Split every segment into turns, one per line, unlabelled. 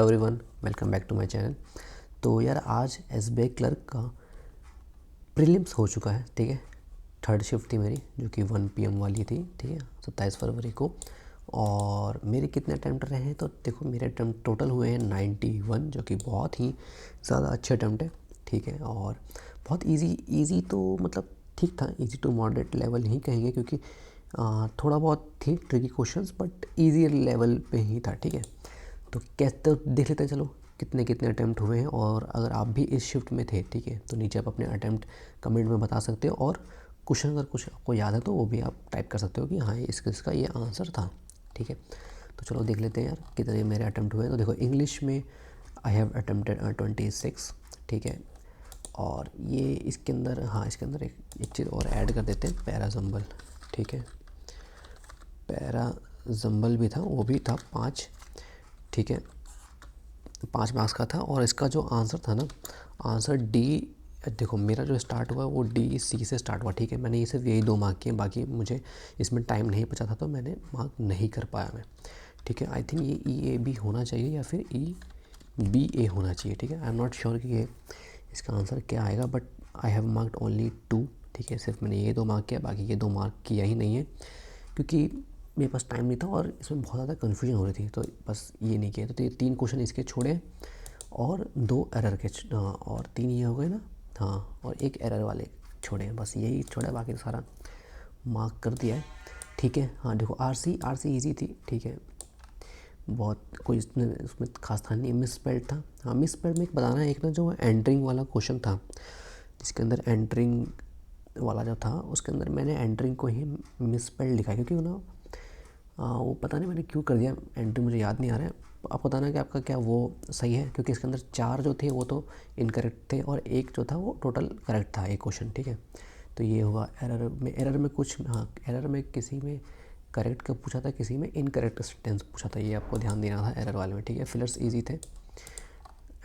Everyone, welcome back to my channel. तो यार आज एसबीआई क्लर्क का प्रीलिम्स हो चुका है। ठीक है, थर्ड शिफ्ट थी मेरी, जो कि 1 PM वाली थी। ठीक है, 27 फरवरी को। और मेरे कितने अटैम्प्ट रहे हैं तो देखो, मेरे अटैम्प्ट टोटल हुए हैं 91, जो कि बहुत ही ज़्यादा अच्छे अटैम्प्ट है। ठीक है, और बहुत इजी तो मतलब ठीक था, इजी टू मॉडरेट लेवल ही कहेंगे, क्योंकि थोड़ा बहुत थी tricky questions, but easy level पे ही था। ठीक है, तो कैसे तो देख लेते हैं, चलो कितने कितने अटैम्प्ट हुए हैं। और अगर आप भी इस शिफ्ट में थे, ठीक है, तो नीचे आप अपने अटैम्प्ट कमेंट में बता सकते हो। और क्वेश्चन अगर कुछ आपको याद है तो वो भी आप टाइप कर सकते हो कि हाँ इसका ये आंसर था। ठीक है, तो चलो देख लेते हैं यार कितने मेरे अटैम्प्ट हुए हैं। तो देखो, इंग्लिश में आई हैव अटैम्प्टेड 26। ठीक है, और ये इसके अंदर, हाँ इसके अंदर एक चीज़ और ऐड कर देते हैं, पैराजम्बल। ठीक है, पैराजम्बल भी था, वो भी था 5। ठीक है, 5 मार्क्स का था। और इसका जो आंसर था ना, आंसर डी, देखो मेरा जो स्टार्ट हुआ वो DC से स्टार्ट हुआ। ठीक है, मैंने ये सिर्फ यही 2 मार्क किए, बाकी मुझे इसमें टाइम नहीं बचा था तो मैंने मार्क नहीं कर पाया मैं। ठीक है, आई थिंक ये EAB होना चाहिए या फिर EBA होना चाहिए। ठीक है, आई एम नॉट श्योर कि ये इसका आंसर क्या आएगा, but I have marked only 2। ठीक है, सिर्फ मैंने ये 2 मार्क किया, बाकी ये 2 मार्क किया ही नहीं है, क्योंकि मेरे पास टाइम नहीं था और इसमें बहुत ज़्यादा कन्फ्यूजन हो रही थी, तो बस ये नहीं किया। तो ये 3 क्वेश्चन इसके छोड़े और 2 एरर के, हाँ, और 3 ये हो गए ना, हाँ, और 1 एरर वाले छोड़े हैं, बस यही छोड़ा, बाकी सारा मार्क कर दिया है। ठीक है, हाँ देखो, आरसी ईजी थी। ठीक है, बहुत कोई उसमें खास था नहीं। मिस स्पेल्ड था, हाँ मिस स्पेल्ड में एक बताना है, एक ना जो एंटरिंग वाला क्वेश्चन था, जिसके अंदर एंटरिंग वाला जो था उसके अंदर मैंने एंटरिंग को ही मिस स्पेल्ड लिखा, क्योंकि ना वो पता नहीं मैंने क्यों कर दिया, एंट्री मुझे याद नहीं आ रहा है। आप बताना कि आपका क्या वो सही है, क्योंकि इसके अंदर 4 जो थे वो तो इनकरेक्ट थे और एक जो था वो टोटल करेक्ट था, एक क्वेश्चन। ठीक है, तो ये हुआ एरर में कुछ, हाँ एरर में किसी में करेक्ट का पूछा था, किसी में इनकरेक्ट सेंटेंस पूछा था, ये आपको ध्यान देना था एरर वाले में। ठीक है, फिलर्स ईजी थे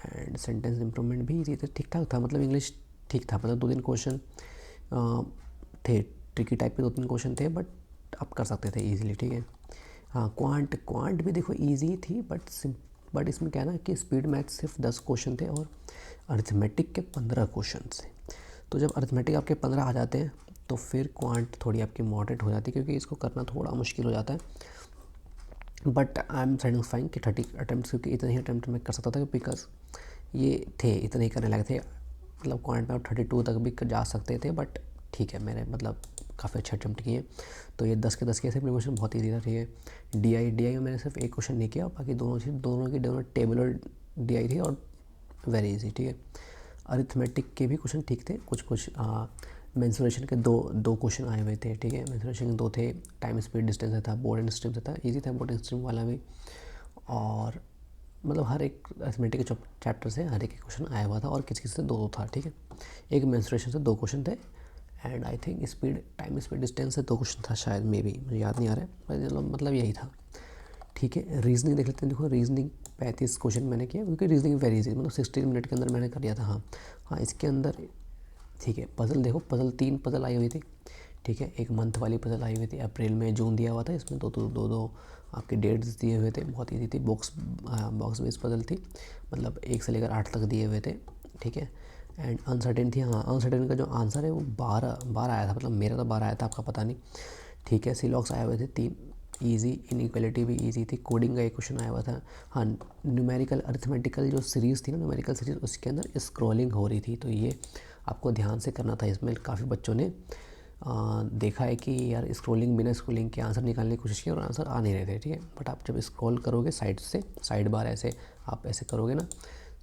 एंड सेंटेंस इंप्रूवमेंट भी ईजी थे, ठीक ठाक था, मतलब इंग्लिश ठीक था, मतलब 2-3 क्वेश्चन थे ट्रिकी टाइप के, 2-3 क्वेश्चन थे, बट आप कर सकते थे ईजिली। ठीक है, हाँ क्वांट भी देखो इजी थी, बट इसमें क्या है ना कि स्पीड मैथ सिर्फ 10 क्वेश्चन थे और अरिथमेटिक के 15 क्वेश्चन थे। तो जब अरिथमेटिक आपके 15 आ जाते हैं तो फिर क्वांट थोड़ी आपकी मॉडरेट हो जाती है, क्योंकि इसको करना थोड़ा मुश्किल हो जाता है। बट आई एम सेटिस्फाइंग कि 30 अटैम्प्ट, क्योंकि इतने ही अटैम्प्ट मैं कर सकता था, बिकॉज ये थे इतने ही करने लगे थे, मतलब क्वांट में आप 32 तक भी जा सकते थे, बट ठीक है, मैंने मतलब काफ़ी अच्छे अटैम्प्ट किए। तो ये 10 के 10 के सिर्फ क्वेश्चन बहुत ईजी था। ठीक है, डी आई में मैंने सिर्फ एक क्वेश्चन नहीं किया, बाकी दोनों टेबुलर DI थी और वेरी इजी। ठीक है, अरिथमेटिक के भी क्वेश्चन ठीक थे, कुछ मेंसुरेशन के दो क्वेश्चन आए हुए थे। ठीक है, मेंसुरेशन के 2 थे, टाइम स्पीड डिस्टेंस था, बोर्ड एंड स्ट्रीम से था, ईजी था बोर्ड एंड स्ट्रीम वाला भी। और मतलब हर एक अरिथमेटिक के चैप्टर से हर एक क्वेश्चन आया हुआ था, और किसी से 2-2 था। ठीक है, एक मेंसुरेशन से 2 क्वेश्चन थे, and I think time speed distance से 2 क्वेश्चन था शायद, मे बी, मुझे याद नहीं आ रहा है, मतलब यही था। ठीक है, रीजनिंग देख लेते हैं। देखो, रीजनिंग 35 क्वेश्चन मैंने किया, क्योंकि रीजनिंग वेरी इजी, मतलब 16 मिनट के अंदर मैंने कर लिया था। हाँ हाँ, इसके अंदर ठीक है, पज़ल देखो, 3 पज़ल आई हुई थी। ठीक है, एक मंथ वाली पज़ल आई हुई थी, अप्रैल में जून दिया हुआ था, इसमें दो आपके डेट्स दिए हुए थे, बहुत ईजी थी। बॉक्स बेस्ड पज़ल थी, मतलब 1 से लेकर 8 तक दिए हुए थे। ठीक है, एंड अनसर्टेन थी, हाँ अनसर्टेन का जो आंसर है वो 12 आया था, मतलब मेरा तो 12 आया था, आपका पता नहीं। ठीक है, सिलॉक्स आए हुए थे 3 ईजी, इनइक्वालिटी भी ईजी थी, कोडिंग का एक क्वेश्चन आया हुआ था। हाँ, न्यूमेरिकल अरिथमेटिकल जो सीरीज़ थी ना, न्यूमेरिकल सीरीज़, उसके अंदर स्क्रॉलिंग हो रही थी, तो ये आपको ध्यान से करना था। इसमें काफ़ी बच्चों ने देखा है कि यार स्क्रॉलिंग, बिना स्क्रॉलिंग के आंसर निकालने की कोशिश की और आंसर आ नहीं रहे थे। ठीक है, बट आप जब स्क्रॉल करोगे साइड से, साइड बार ऐसे आप ऐसे करोगे ना,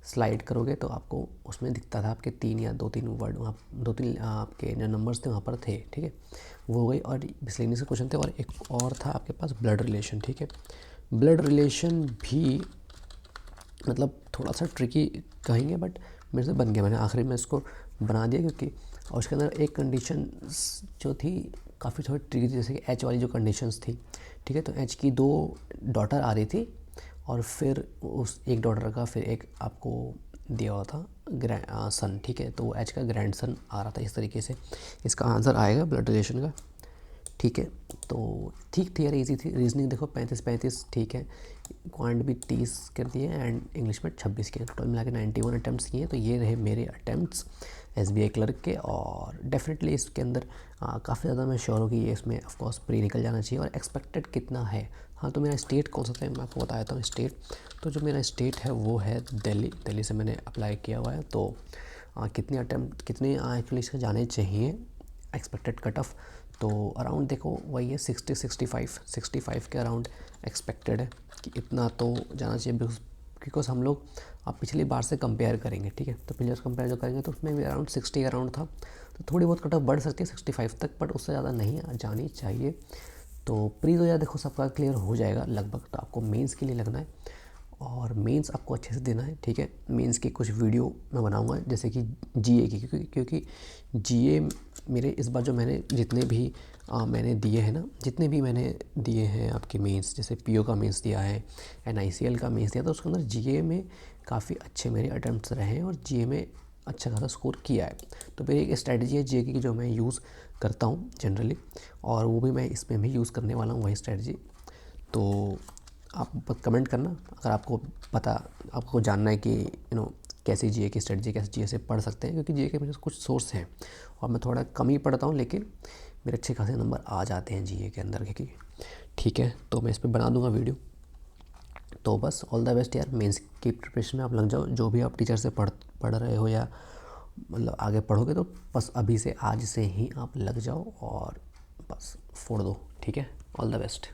स्लाइड करोगे, तो आपको उसमें दिखता था आपके 3 या 2-3 वर्ड, वहाँ 2-3 आपके जो नंबर्स थे वहाँ पर थे। ठीक है, वो हो गई, और मिसलेनियस के क्वेश्चन थे, और एक और था आपके पास ब्लड रिलेशन। ठीक है, ब्लड रिलेशन भी मतलब थोड़ा सा ट्रिकी कहेंगे, बट मेरे से बन गया, मैंने आखिरी में इसको बना दिया, क्योंकि और उसके अंदर एक कंडीशन जो थी काफ़ी थोड़ी ट्रिकी थी, जैसे कि H वाली जो कंडीशंस थी। ठीक है, तो H की 2 डॉटर आ रही थी, और फिर उस एक डॉटर का फिर एक आपको दिया हुआ था सन। ठीक है, तो H का ग्रैंड सन आ रहा था, इस तरीके से इसका आंसर आएगा ब्लड रिलेशन का। ठीक है, तो ठीक थी यार, इजी थी। रीजनिंग देखो 35 ठीक है, क्वांट भी 30 कर दिए एंड इंग्लिश में 26 किए, टोटल मिला के 91 अटैम्प्ट्स किए। तो ये रहे मेरे अटैम्प्ट्स SBI क्लर्क के। और डेफिनेटली इसके अंदर काफ़ी ज़्यादा मैं श्योर हूँ कि ये इसमें ऑफकोर्स प्री निकल जाना चाहिए। और एक्सपेक्टेड कितना है, हाँ तो मेरा स्टेट कौन सा था मैं आपको बता देता हूँ। स्टेट तो जो मेरा स्टेट है वो है दिल्ली। दिल्ली से मैंने अप्लाई किया हुआ है। तो कितने अटैम्प्ट कितने एक्चुअली इसके जाने चाहिए एक्सपेक्टेड कट ऑफ, तो अराउंड देखो वही है 65 के अराउंड एक्सपेक्टेड है कि इतना तो जाना चाहिए। बिकॉज हम लोग आप पिछली बार से कंपेयर करेंगे, ठीक है, तो पिछले बार कंपेयर जो करेंगे तो उसमें भी अराउंड 60 के अराउंड था। तो थोड़ी बहुत कट ऑफ बढ़ सकती है 65 तक, बट उससे ज़्यादा नहीं जानी चाहिए। तो प्री तो यार देखो सबका क्लियर हो जाएगा लगभग। तो आपको मेंस के लिए लगना है और मेंस आपको अच्छे से देना है, ठीक है। मेंस की कुछ वीडियो मैं बनाऊंगा जैसे कि जीए की, क्योंकि जीए मेरे इस बार जो मैंने जितने भी मैंने दिए हैं ना, जितने भी मैंने दिए हैं आपके मेंस, जैसे पीओ का मेंस दिया है, NICL का मेंस दिया, तो उसके अंदर जीए में काफ़ी अच्छे मेरे अटैम्प्ट्स रहे हैं और जीए में अच्छा खासा स्कोर किया है। तो मेरी एक स्ट्रैटेजी है जीए की जो मैं यूज़ करता हूँ जनरली, और वो भी मैं इसमें भी यूज़ करने वाला हूँ वही स्ट्रैटेजी। तो आप कमेंट करना अगर आपको जानना है कि कैसे जीए की स्ट्रेटजी, कैसे जीए से पढ़ सकते हैं, क्योंकि जीए के मेरे कुछ सोर्स हैं और मैं थोड़ा कम ही पढ़ता हूँ, लेकिन मेरे अच्छे खासे नंबर आ जाते हैं जीए के अंदर क्योंकि, ठीक है। तो मैं इस पर बना दूँगा वीडियो। तो बस ऑल द बेस्ट यार, मेंस की प्रिपरेशन में आप लग जाओ। जो भी आप टीचर से पढ़ रहे हो या मतलब आगे पढ़ोगे, तो बस अभी से आज से ही आप लग जाओ और बस फोड़ दो, ठीक है। All the best.